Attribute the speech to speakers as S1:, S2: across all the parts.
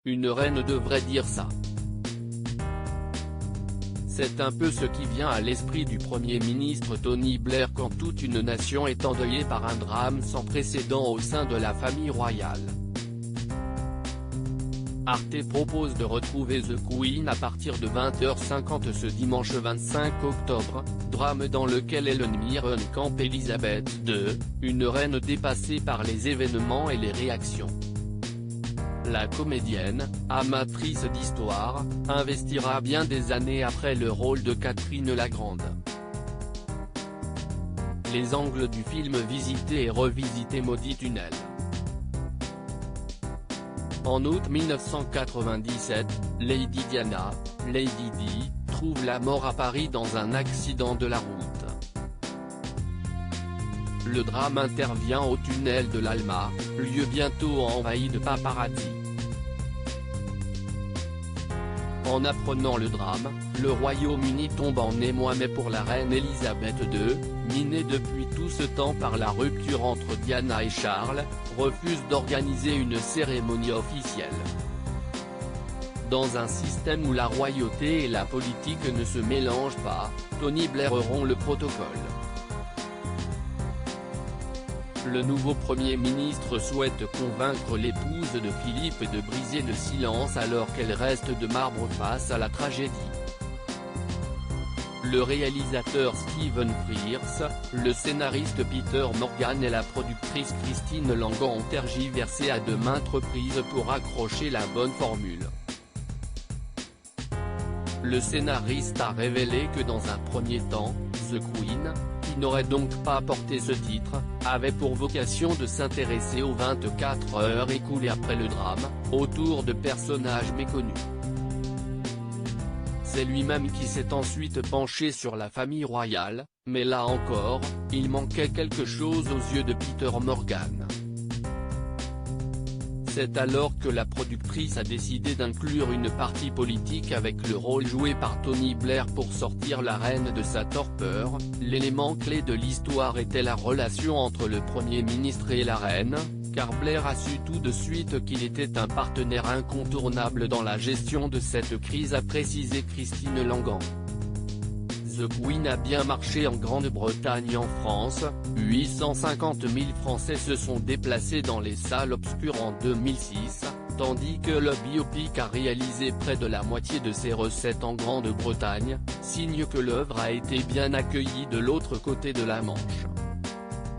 S1: une reine devrait dire ça. C'est un peu ce qui vient à l'esprit du Premier ministre Tony Blair quand toute une nation est endeuillée par un drame sans précédent au sein de la famille royale. Arte propose de retrouver The Queen à partir de 20h50 ce dimanche 25 octobre, drame dans lequel Ellen Mirren campe Elisabeth II, une reine dépassée par les événements et les réactions. La comédienne, amatrice d'histoire, investira bien des années après le rôle de Catherine la Grande. Les angles du film visités et revisités Maudit tunnel. En août 1997, Lady Diana, Lady Di, trouve la mort à Paris dans un accident de la route. Le drame intervient au tunnel de l'Alma, lieu bientôt envahi de paparazzi. En apprenant le drame, le Royaume-Uni tombe en émoi mais pour la reine Elisabeth II, minée depuis tout ce temps par la rupture entre Diana et Charles, refuse d'organiser une cérémonie officielle. Dans un système où la royauté et la politique ne se mélangent pas, Tony Blair rompt le protocole. Le nouveau Premier ministre souhaite convaincre l'épouse de Philippe de briser le silence alors qu'elle reste de marbre face à la tragédie. Le réalisateur Stephen Frears, le scénariste Peter Morgan et la productrice Christine Langan ont tergiversé à de maintes reprises pour accrocher la bonne formule. Le scénariste a révélé que dans un premier temps, The Queen, qui n'aurait donc pas porté ce titre, avait pour vocation de s'intéresser aux 24 heures écoulées après le drame, autour de personnages méconnus. C'est lui-même qui s'est ensuite penché sur la famille royale, mais là encore, il manquait quelque chose aux yeux de Peter Morgan. C'est alors que la productrice a décidé d'inclure une partie politique avec le rôle joué par Tony Blair pour sortir la reine de sa torpeur. L'élément clé de l'histoire était la relation entre le Premier ministre et la reine, car Blair a su tout de suite qu'il était un partenaire incontournable dans la gestion de cette crise, a précisé Christine Langan. The Queen a bien marché en Grande-Bretagne et en France, 850 000 Français se sont déplacés dans les salles obscures en 2006, tandis que le biopic a réalisé près de la moitié de ses recettes en Grande-Bretagne, signe que l'œuvre a été bien accueillie de l'autre côté de la Manche.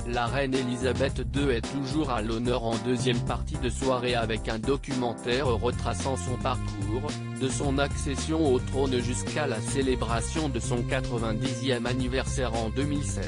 S1: La reine Elisabeth II est toujours à l'honneur en deuxième partie de soirée avec un documentaire retraçant son parcours, de son accession au trône jusqu'à la célébration de son 90e anniversaire en 2016.